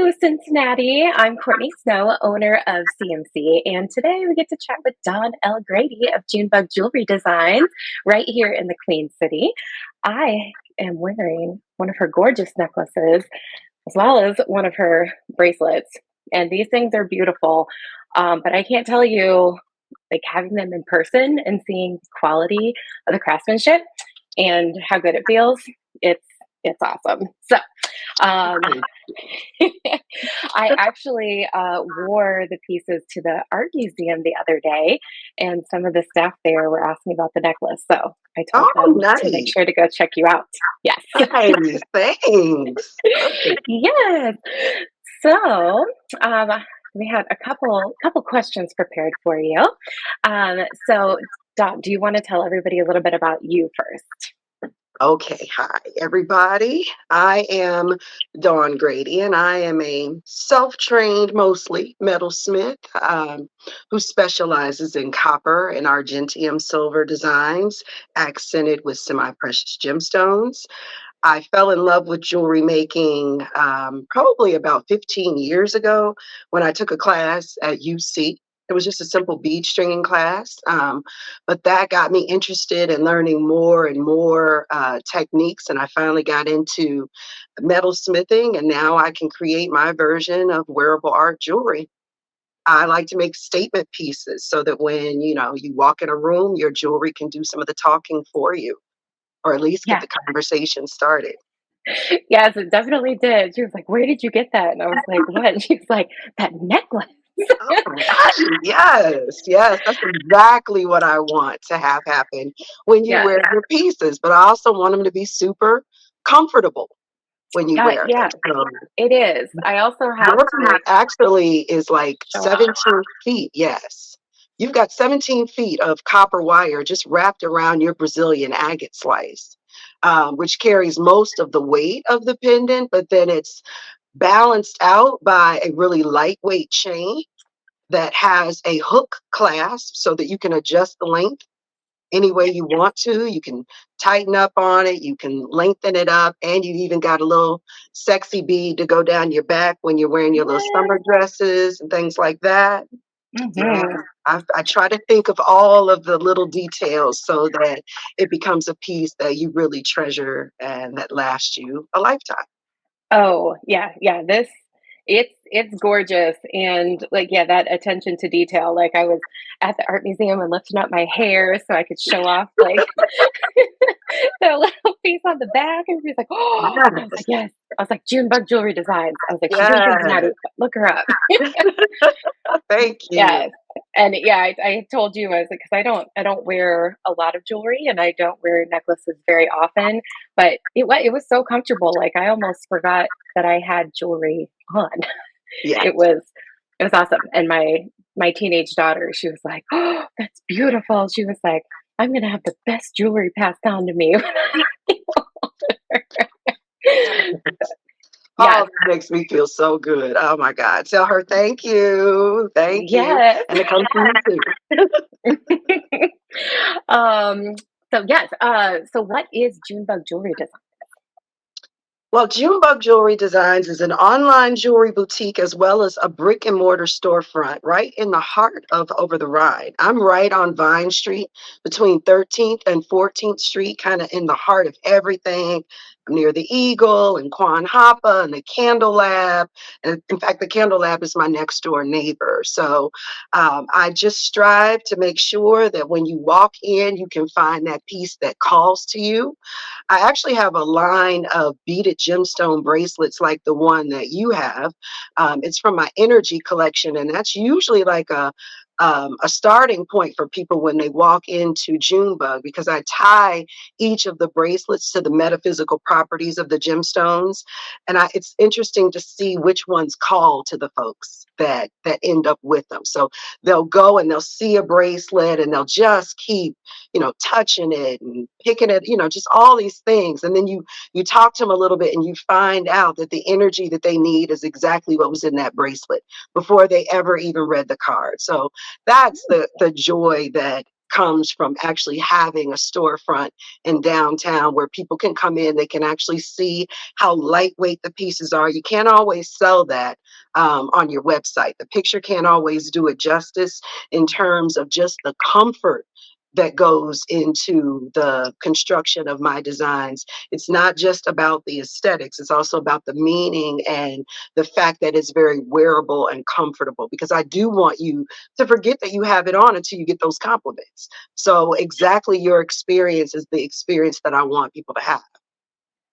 Hello, Cincinnati. I'm Courtney Snow, owner of CMC, and today we get to chat with Dawn L. Grady of Junebug Jewelry Designs right here in the Queen City. I am wearing one of her gorgeous necklaces as well as one of her bracelets, and these things are beautiful. But I can't tell you, like having them in person and seeing the quality of the craftsmanship and how good it feels, it's it's awesome. So um, I actually wore the pieces to the art museum the other day, and some of the staff there were asking about the necklace. So I told Oh, them to make nice. sure to go check you out. Yes. Nice. Thanks. Perfect. Yes. So um, we have a couple questions prepared for you. So, Dot, do you want to tell everybody a little bit about you first? Okay. Hi, everybody. I am Dawn Grady, and I am a self trained, mostly metalsmith who specializes in copper and argentium silver designs, accented with semi precious gemstones. I fell in love with jewelry making probably about 15 years ago when I took a class at UC. It was just a simple bead stringing class, but that got me interested in learning more and more techniques. And I finally got into metal smithing, and now I can create my version of wearable art jewelry. I like to make statement pieces so that when you walk in a room, your jewelry can do some of the talking for you, or at least get Yeah. the conversation started. Yes, it definitely did. She was like, "Where did you get that?" And I was like, "What?" And she's like, "That necklace." Oh my gosh, yes, yes, that's exactly what I want to have happen when you Yes. wear your pieces, but I also want them to be super comfortable when you wear them. Yeah, So it is. I also had yours to like actually is like show off. 17 feet, yes. You've got 17 feet of copper wire just wrapped around your Brazilian agate slice, which carries most of the weight of the pendant, but then it's balanced out by a really lightweight chain that has a hook clasp so that you can adjust the length any way you want to. You can tighten up on it, you can lengthen it up, and you even got a little sexy bead to go down your back when you're wearing your little summer Yes. dresses and things like that. Yeah, Mhm. I try to think of all of the little details so that it becomes a piece that you really treasure and that lasts you a lifetime. Oh, yeah, yeah, it's gorgeous, and, like, yeah, that attention to detail, like, I was at the art museum and lifting up my hair so I could show off, like, the little piece on the back, and she's like, "Oh," and I was like, Yes, "Yes." I was like, "Junebug Jewelry Designs." I was like, "She's in yes. Cincinnati, look her up." Thank you. Yes, and yeah, I told you, I was like, 'cause I don't wear a lot of jewelry, and I don't wear necklaces very often, but it was so comfortable, like, I almost forgot that I had jewelry on. Yeah. It was it was awesome, and my teenage daughter, she was like, "Oh, that's beautiful." She was like, "I'm gonna have the best jewelry passed down to me." Oh, Yes, that makes me feel so good. Oh my God. Tell her thank you. Thank you. yes. And it comes from you too. Um, so yes, so what is Junebug Jewelry Design? Well, Junebug Jewelry Designs is an online jewelry boutique as well as a brick and mortar storefront right in the heart of Over the Rhine. I'm right on Vine Street between 13th and 14th Street, kind of in the heart of everything. I'm near the Eagle and Quan Hapa and the Candle Lab. And in fact, the Candle Lab is my next door neighbor. So I just strive to make sure that when you walk in, you can find that piece that calls to you. I actually have a line of beaded gemstone bracelets like the one that you have. It's from my energy collection, and that's usually like a starting point for people when they walk into Junebug because I tie each of the bracelets to the metaphysical properties of the gemstones, and it's interesting to see which ones call to the folks that end up with them. So they'll go and they'll see a bracelet and they'll just keep touching it and picking it, just all these things. And then you talk to them a little bit and you find out that the energy that they need is exactly what was in that bracelet before they ever even read the card. So that's the joy that comes from actually having a storefront in downtown where people can come in, they can actually see how lightweight the pieces are. You can't always sell that on your website. The picture can't always do it justice in terms of just the comfort that goes into the construction of my designs. It's not just about the aesthetics, it's also about the meaning and the fact that it's very wearable and comfortable, because I do want you to forget that you have it on until you get those compliments. So exactly your experience is the experience that I want people to have.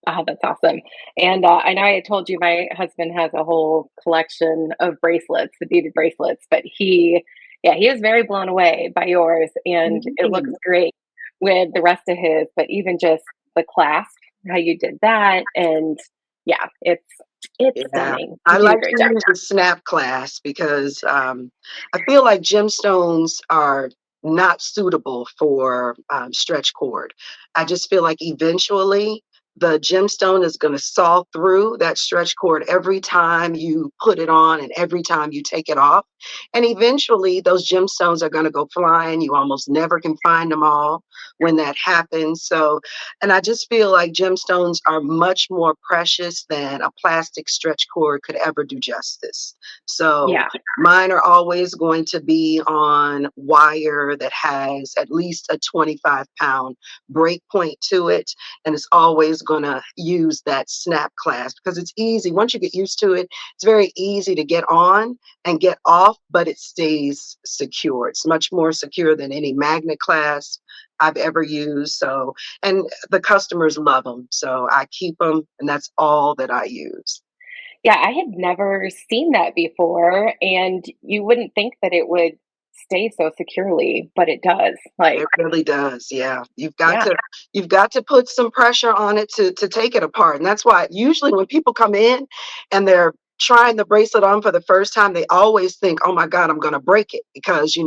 Oh, that's awesome. And I know I told you my husband has a whole collection of bracelets, the beaded bracelets, but yeah, he was very blown away by yours, and it looks Mm. great with the rest of his, but even just the clasp, how you did that, and yeah, it's Yeah, stunning. I You did a like great to job. use the snap class because I feel like gemstones are not suitable for stretch cord. I just feel like eventually the gemstone is going to saw through that stretch cord every time you put it on and every time you take it off. And eventually those gemstones are going to go flying. You almost never can find them all when that happens. So, and I just feel like gemstones are much more precious than a plastic stretch cord could ever do justice. So Yeah, mine are always going to be on wire that has at least a 25-pound break point to it. And it's always going to use that snap clasp because it's easy. Once you get used to it, it's very easy to get on and get off, but it stays secure. It's much more secure than any magnet clasp I've ever used. So, and the customers love them. So I keep them, and that's all that I use. yeah, I had never seen that before, and you wouldn't think that it would stay so securely, but it does. It Like, really does. Yeah. yeah, You've got to put some pressure on it to take it apart. And that's why usually when people come in and they're trying the bracelet on for the first time, they always think, "Oh my God, I'm going to break it," because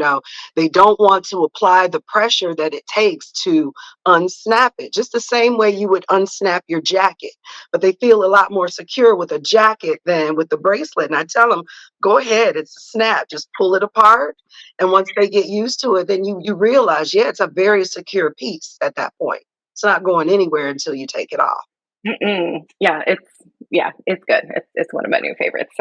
they don't want to apply the pressure that it takes to unsnap it. Just the same way you would unsnap your jacket. But they feel a lot more secure with a jacket than with the bracelet. And I tell them, "Go ahead, it's a snap. Just pull it apart, and once they get used to it, then you realize, yeah, it's a very secure piece at that point. It's not going anywhere until you take it off." mm-mm. Yeah, it's good. It's one of my new favorites.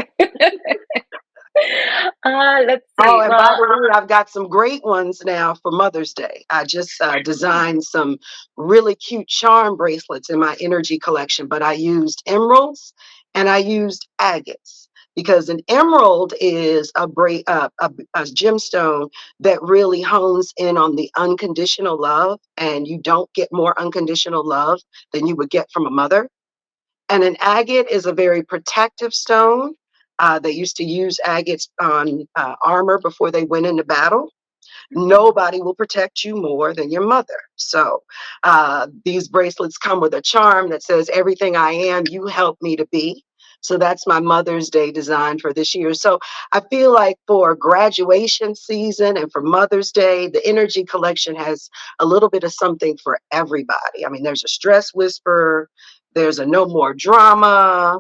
Let's Oh, see. and by Well, the way, I've got some great ones now for Mother's Day. I just designed some really cute charm bracelets in my energy collection, but I used emeralds and I used agates because an emerald is a gemstone that really hones in on the unconditional love, and you don't get more unconditional love than you would get from a mother. And an agate is a very protective stone. They used to use agates on armor before they went into battle. Nobody will protect you more than your mother. So these bracelets come with a charm that says, "Everything I am, you help me to be." So that's my Mother's Day design for this year. So I feel like for graduation season and for Mother's Day, the Energy Collection has a little bit of something for everybody. I mean, there's a stress whisperer, there's a no more drama.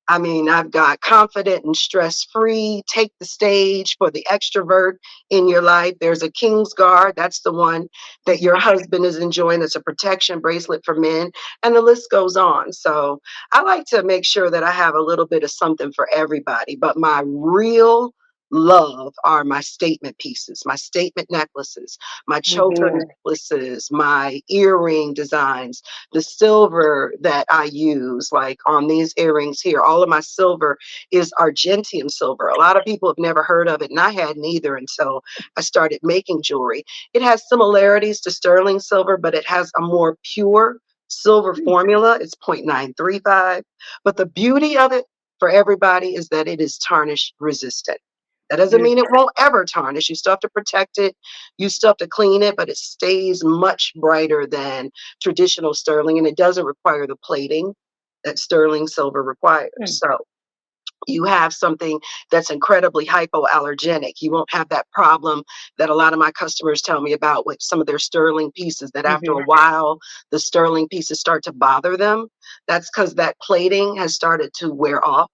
I mean, I've got confident and stress free, take the stage for the extrovert in your life. There's a King's Guard. That's the one that your husband is enjoying. It's a protection bracelet for men. And the list goes on. So I like to make sure that I have a little bit of something for everybody. But my real love are my statement pieces, my statement necklaces, my choker mhm, necklaces, my earring designs, the silver that I use, like on these earrings here. All of my silver is argentium silver. A lot of people have never heard of it, and I hadn't either until I started making jewelry. It has similarities to sterling silver, but it has a more pure silver formula. It's 0.935. But the beauty of it for everybody is that it is tarnish resistant. That doesn't mm, mean it won't ever tarnish. You still have to protect it. You still have to clean it, but it stays much brighter than traditional sterling, and it doesn't require the plating that sterling silver requires. mm, So you have something that's incredibly hypoallergenic. You won't have that problem that a lot of my customers tell me about with some of their sterling pieces, that after a mhm, while, the sterling pieces start to bother them. That's because that plating has started to wear off.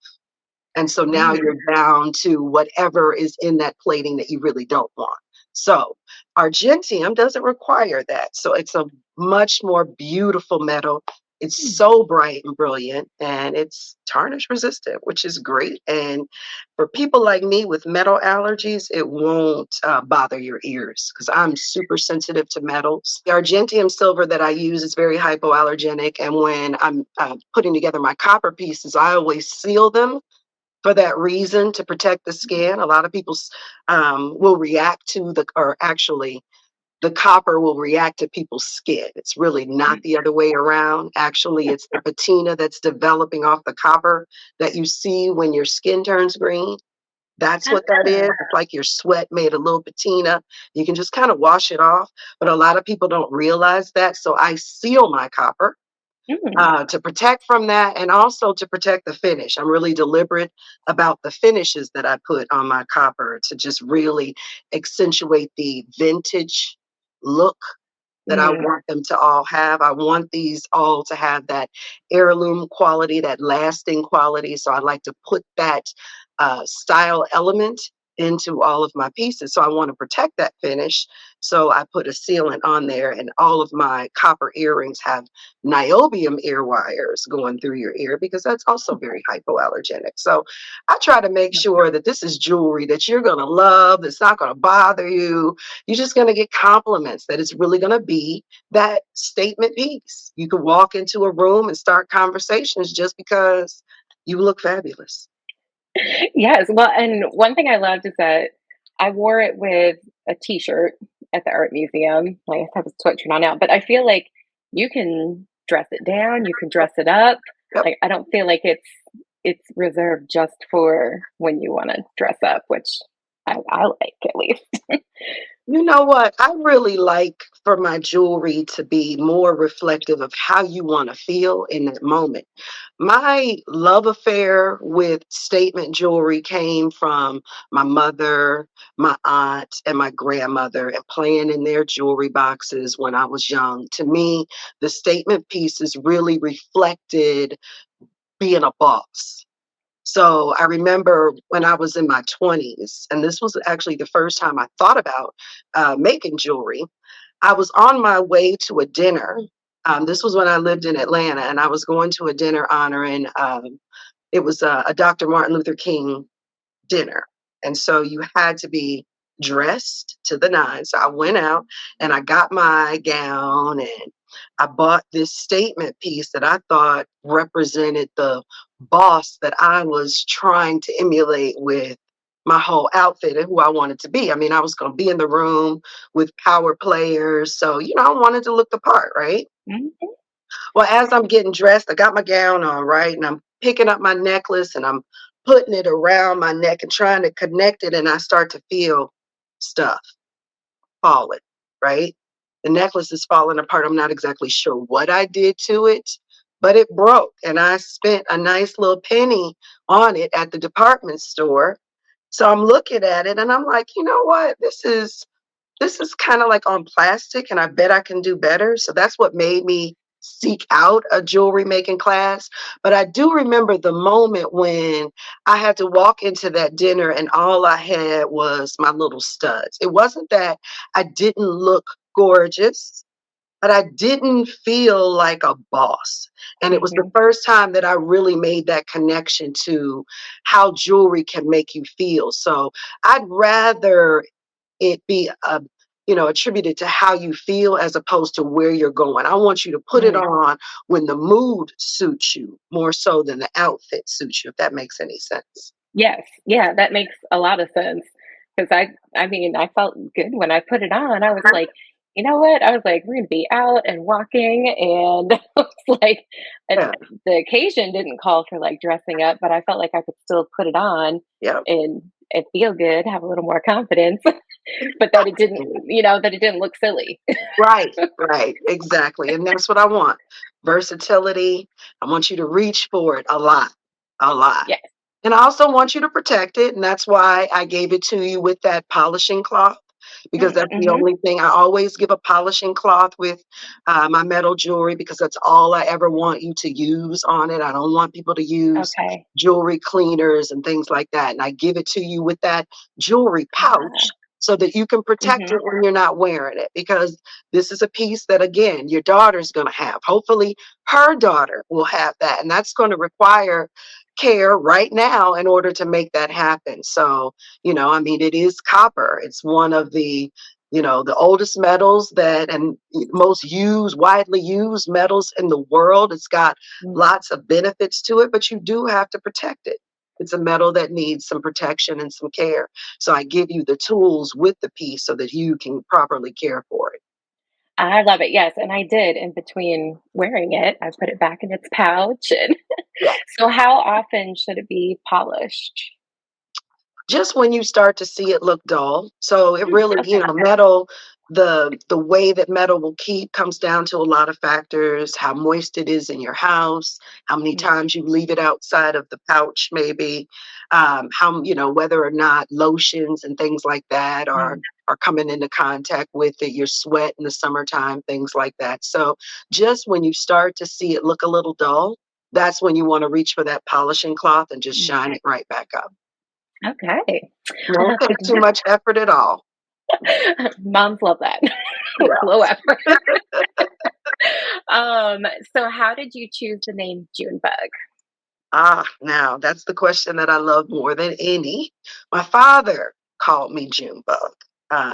And so now mm, you're down to whatever is in that plating that you really don't want. So Argentium doesn't require that. So it's a much more beautiful metal. It's Mm. so bright and brilliant, and it's tarnish resistant, which is great. And for people like me with metal allergies, it won't bother your ears because I'm super sensitive to metals. The Argentium silver that I use is very hypoallergenic. And when I'm putting together my copper pieces, I always seal them for that reason to protect the skin. A lot of people will react to or actually, the copper will react to people's skin. It's really not the other way around. Actually, it's the patina that's developing off the copper that you see when your skin turns green. That's what that is. Ah. It's like your sweat made a little patina. You can just kind of wash it off, but a lot of people don't realize that. So I seal my copper Mm. to protect from that and also to protect the finish. I'm really deliberate about the finishes that I put on my copper to just really accentuate the vintage look that I Mm. want them to all have. I want these all to have that heirloom quality, that lasting quality. So I like to put that style element into all of my pieces. So I want to protect that finish. So I put a sealant on there, and all of my copper earrings have niobium ear wires going through your ear because that's also very hypoallergenic. So I try to make sure that this is jewelry that you're going to love, that's not going to bother you. You're just going to get compliments, that it's really going to be that statement piece. You could walk into a room and start conversations just because you look fabulous. Yes, well, and one thing I loved is that I wore it with a T-shirt at the art museum. Like I have a sweatshirt on now, but I feel like you can dress it down, you can dress it up. Yep. Like I don't feel like it's reserved just for when you want to dress up, which I like at least. You know what? I really like for my jewelry to be more reflective of how you want to feel in that moment. My love affair with statement jewelry came from my mother, my aunt, and my grandmother, and playing in their jewelry boxes when I was young. To me, the statement pieces really reflected being a boss. So I remember when I was in my 20s, and this was actually the first time I thought about making jewelry. I was on my way to a dinner. This was when I lived in Atlanta, and I was going to a dinner honoring it was a Dr. Martin Luther King dinner. And so you had to be dressed to the nines. So I went out and I got my gown, and I bought this statement piece that I thought represented the boss that I was trying to emulate with my whole outfit and who I wanted to be. I mean, I was going to be in the room with power players. So, I wanted to look the part, right? Mhm. Well, as I'm getting dressed, I got my gown on, right? And I'm picking up my necklace and I'm putting it around my neck and trying to connect it. And I start to feel stuff falling, right? The necklace is falling apart. I'm not exactly sure what I did to it, but it broke. And I spent a nice little penny on it at the department store. So I'm looking at it and I'm like, you know what? This is kind of like on plastic, and I bet I can do better. So that's what made me seek out a jewelry making class. But I do remember the moment when I had to walk into that dinner and all I had was my little studs. It wasn't that I didn't look gorgeous, but I didn't feel like a boss. And it was the Mhm. first time that I really made that connection to how jewelry can make you feel. So I'd rather it be attributed to how you feel as opposed to where you're going. I want you to put it Mm. on when the mood suits you more so than the outfit suits you, if that makes any sense. Yes, yeah, that makes a lot of sense. Because I mean, I felt good when I put it on. I was like, "You know what?" I was like, "We're gonna be out and walking," and I was like, and Yeah. the occasion didn't call for, like, dressing up, but I felt like I could still put it on Yep. and feel good, have a little more confidence, but that it didn't that it didn't look silly. Right, right, exactly. And that's what I want. Versatility. I want you to reach for it a lot, a lot. Yes. And I also want you to protect it. And that's why I gave it to you with that polishing cloth, because Mm, that's the mhm. only thing. I always give a polishing cloth with my metal jewelry because that's all I ever want you to use on it. I don't want people to use Okay. jewelry cleaners and things like that. And I give it to you with that jewelry pouch Ah. so that you can protect Mhm. it when you're not wearing it. Because this is a piece that, again, your daughter's going to have. Hopefully, her daughter will have that. And that's going to require care right now in order to make that happen. So, I mean, it is copper. It's one of the oldest metals that and most widely used metals in the world. It's got Mm. lots of benefits to it, but you do have to protect it. It's a metal that needs some protection and some care. So I give you the tools with the piece so that you can properly care for it. I love it, yes, and I did in between wearing it, I put it back in its pouch, and Yeah. so how often should it be polished? Just when you start to see it look dull. So it Mm, really, okay. metal, the way that metal will keep comes down to a lot of factors, how moist it is in your house, how many Mm, times you leave it outside of the pouch, maybe, how, whether or not lotions and things like that are mm, are coming into contact with it, your sweat in the summertime, things like that. So just when you start to see it look a little dull, that's when you want to reach for that polishing cloth and just mm. shine it right back up. Okay. I'll Won't have to take too much effort at all. Moms love that. Low Yes. effort. Um, so how did you choose the name Junebug? Now that's the question that I love more than any. My father called me Junebug.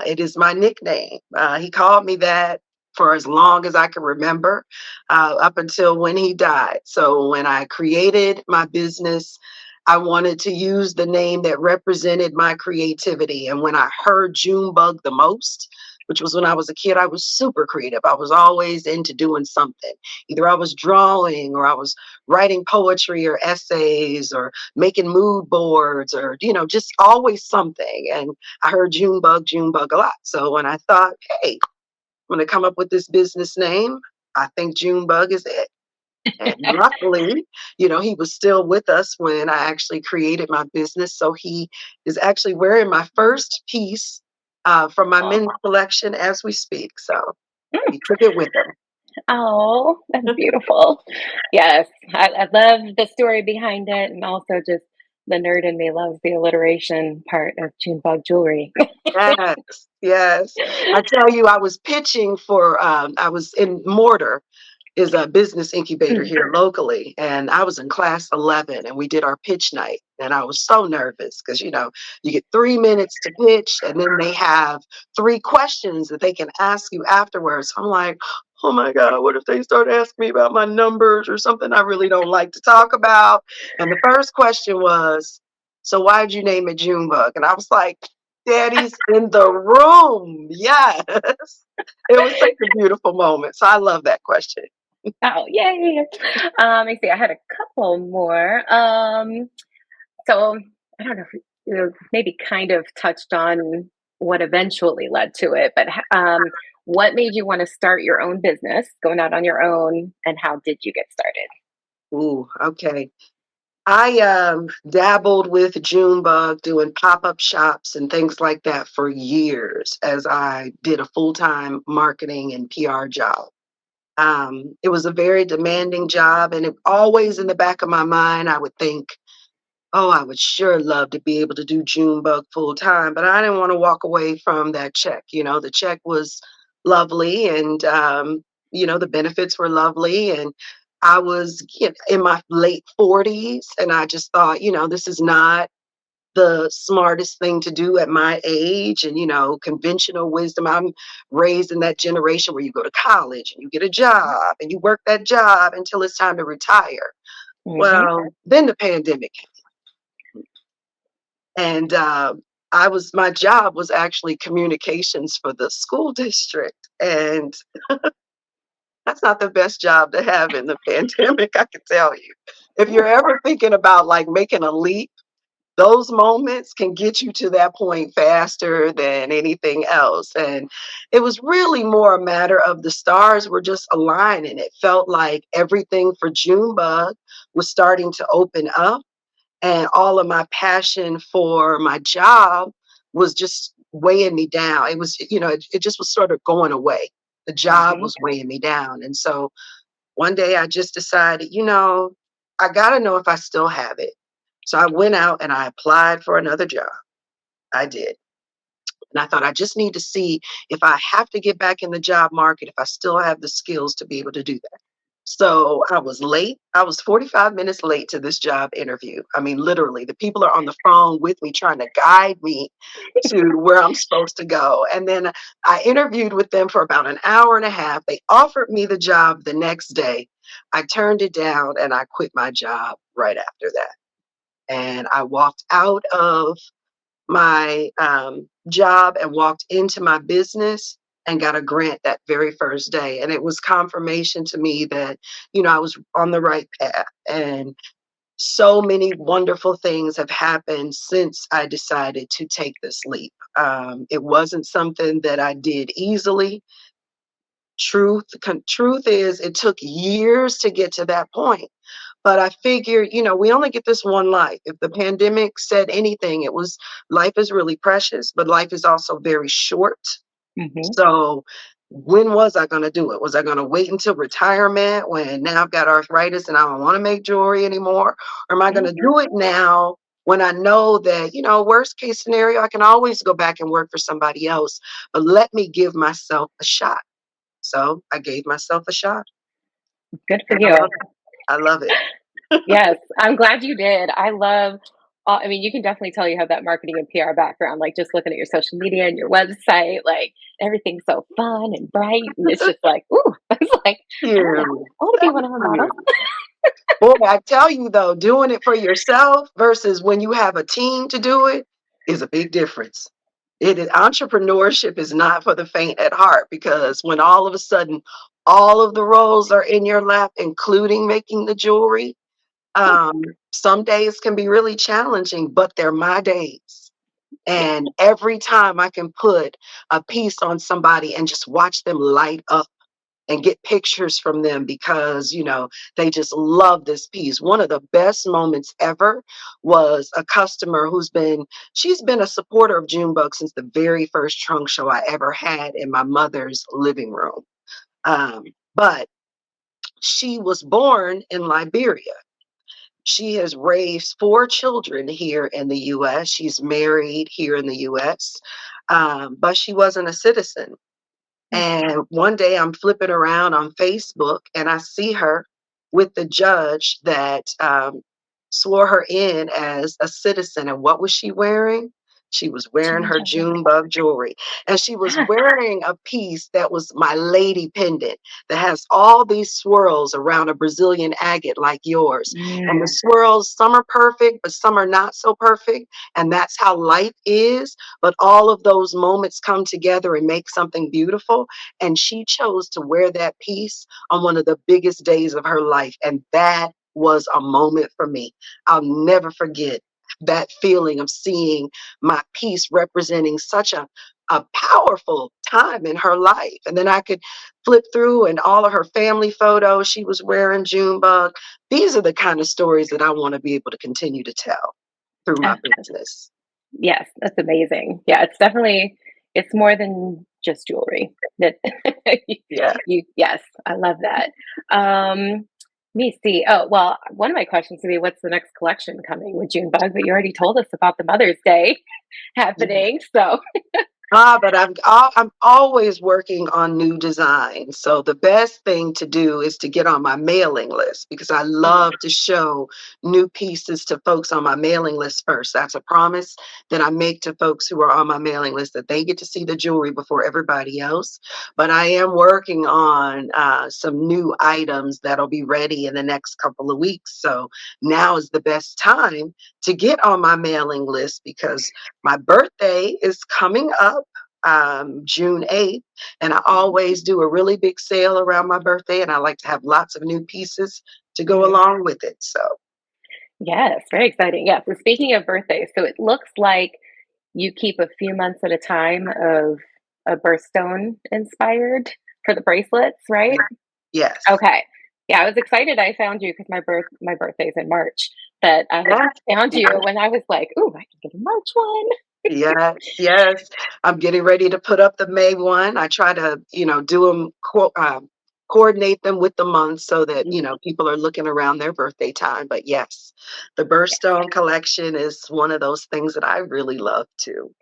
It is my nickname. He called me that for as long as I can remember, up until when he died. So when I created my business, I wanted to use the name that represented my creativity. And when I heard Junebug the most, which was when I was a kid, I was super creative. I was always into doing something. Either I was drawing or I was writing poetry or essays or making mood boards or just always something. And I heard Junebug a lot. So when I thought, hey, I'm going to come up with this business name, I think Junebug is it. And luckily, he was still with us when I actually created my business. So he is actually wearing my first piece from my Oh. men's collection as we speak. So he took it with him. Oh, that's beautiful. Yes, I love the story behind it, and also just the nerd in me loves the alliteration part of Junebug Jewelry. Yes, yes. I tell you, I was pitching for, I was in Mortar, is a business incubator Mm, here locally. And I was in class 11 and we did our pitch night. And I was so nervous because, you get 3 minutes to pitch and then they have three questions that they can ask you afterwards. I'm like, oh my God, what if they start asking me about my numbers or something I really don't like to talk about? And the first question was, so why'd you name it Junebug? And I was like, Daddy's in the room. Yes. It was such a beautiful moment. So I love that question. oh, yay! I see. I had a couple more. So I don't know if you maybe kind of touched on what eventually led to it, but what made you want to start your own business, going out on your own, and how did you get started? Ooh, okay. I dabbled with Junebug doing pop-up shops and things like that for years as I did a full-time marketing and PR job. It was a very demanding job, and it always in the back of my mind, I would think, oh, I would sure love to be able to do Junebug full time, but I didn't want to walk away from that check. The check was lovely and, the benefits were lovely. And I was in my late 40s, and I just thought, this is not the smartest thing to do at my age and conventional wisdom. I'm raised in that generation where you go to college and you get a job and you work that job until it's time to retire. Hmm. Well, then the pandemic and my job was actually communications for the school district, and that's not the best job to have in the pandemic, I can tell you. If you're ever thinking about like making a leap, those moments can get you to that point faster than anything else. And it was really more a matter of the stars were just aligning. It felt like everything for Junebug was starting to open up, and all of my passion for my job was just weighing me down. It was, it just was sort of going away. The job Hmm. was weighing me down. And so one day I just decided, I got to know if I still have it. So I went out and I applied for another job. I did. And I thought, I just need to see if I have to get back in the job market, if I still have the skills to be able to do that. So I was late. I was 45 minutes late to this job interview. I mean, literally, the people are on the phone with me trying to guide me to where I'm supposed to go. And then I interviewed with them for about an hour and a half. They offered me the job the next day. I turned it down and I quit my job right after that. And I walked out of my job and walked into my business and got a grant that very first day. And it was confirmation to me that, I was on the right path. And so many wonderful things have happened since I decided to take this leap. It wasn't something that I did easily. Truth is, it took years to get to that point. But I figured, we only get this one life. If the pandemic said anything, it was life is really precious, but life is also very short. Hmm. So when was I going to do it? Was I going to wait until retirement when now I've got arthritis and I don't want to make jewelry anymore? Or am I going to Hmm. do it now when I know that, worst case scenario, I can always go back and work for somebody else, but let me give myself a shot. So I gave myself a shot Good for and I you. love it. I love it. Yes, I'm glad you did. I love, I mean, you can definitely tell you have that marketing and PR background, like just looking at your social media and your website, like everything's so fun and bright. And it's just like, ooh, it's like, You. I want to be Thank one of her models. you. Boy, I tell you though, doing it for yourself versus when you have a team to do it is a big difference. It is entrepreneurship is not for the faint at heart because when all of a sudden all of the roles are in your lap, including making the jewelry, some days can be really challenging, but they're my days. Yeah. And every time I can put a piece on somebody and just watch them light up and get pictures from them because they just love this piece. One of the best moments ever was a customer she's been a supporter of Junebug since the very first trunk show I ever had in my mother's living room. um, but she was born in Liberia. She has raised four children here in the US. She's married here in the US, but she wasn't a citizen. And one day I'm flipping around on Facebook and I see her with the judge that swore her in as a citizen. And what was she wearing? She was wearing June her Jumper. Junebug jewelry. And she was Ah, wearing a piece that was my lady pendant that has all these swirls around a Brazilian agate like yours. And the mm, swirls, some are perfect, but some are not so perfect. And that's how life is, but all of those moments come together and make something beautiful. And she chose to wear that piece on one of the biggest days of her life. And that was a moment for me. I'll never forget that feeling of seeing my piece representing such a powerful time in her life. And then I could flip through and all of her family photos, she was wearing Junebug. These are the kind of stories that I want to be able to continue to tell through my ah, business. yes, that's amazing. Yeah, it's definitely, it's more than just jewelry. That you, Yeah. yes, I love that. Let me see. Oh, well, one of my questions would be, what's the next collection coming with Junebug? But you already told us about the Mother's Day happening. So, But I'm always working on new designs. So the best thing to do is to get on my mailing list because I love to show new pieces to folks on my mailing list first. That's a promise that I make to folks who are on my mailing list that they get to see the jewelry before everybody else. But I am working on some new items that'll be ready in the next couple of weeks. So now is the best time to get on my mailing list because my birthday is coming up June 8th, and I always do a really big sale around my birthday, and I like to have lots of new pieces to go mm, along with it. So, yes, very exciting. Yeah. So, speaking of birthdays, so it looks like you keep a few months at a time of a birthstone inspired for the bracelets, right? yeah, yes. Okay. Yeah, I was excited I found you because my birthday's in March. That I had Yes, found yes, you when I was like, "Ooh, I can get a March one." yes, yes. I'm getting ready to put up the May one. I try to, do them, coordinate them with the month so that, Mhm. people are looking around their birthday time. But yes, the birthstone collection is one of those things that I really love too.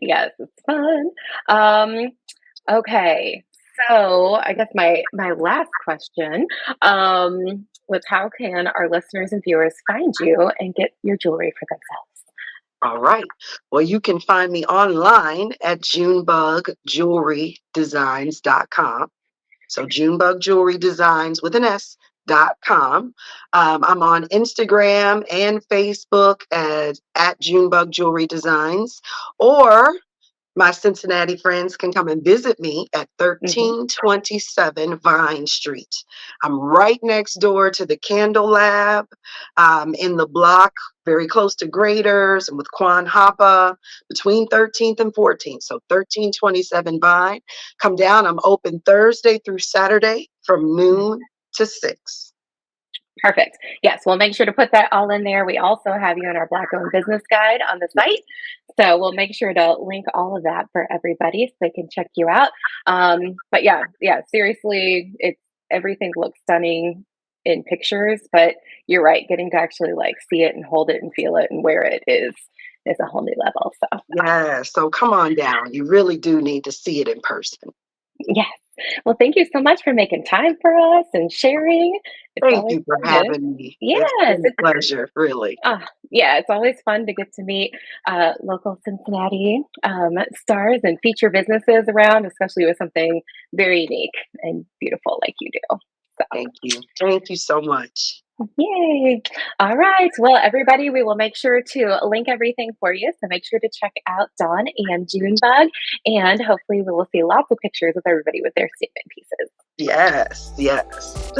Yes, it's fun. Um, okay. So I guess my last question was how can our listeners and viewers find you and get your jewelry for themselves? All right. Well, you can find me online at junebugjewelrydesigns.com. So Junebug Jewelry Designs with an S.com. I'm on Instagram and Facebook at Junebug Jewelry Designs, or my Cincinnati friends can come and visit me at Hmm. 1327 Vine Street. I'm right next door to the Candle Lab, in the block very close to Graders and with Quan Hapa between 13th and 14th. So 1327 Vine. Come down. I'm open Thursday through Saturday from noon to 6. Perfect. Yes, we'll make sure to put that all in there. We also have you in our Black owned business guide on the Yes. site. So we'll make sure to link all of that for everybody so they can check you out. But yeah, yeah, seriously, it's everything looks stunning in pictures, but you're right, getting to actually like see it and hold it and feel it and wear it is a whole new level. So Yeah. So come on down. You really do need to see it in person. yes. Well, thank you so much for making time for us and sharing. It's Thank always you for fun to having me. It's yes, been a pleasure, really. yeah, it's always fun to get to meet local Cincinnati stars and feature businesses around, especially with something very unique and beautiful like you do. So, Thank you. Thank you so much. yay. All right. Well, everybody, we will make sure to link everything for you. So make sure to check out Dawn and Junebug. And hopefully, we will see lots of pictures of everybody with their statement pieces. Yes, yes.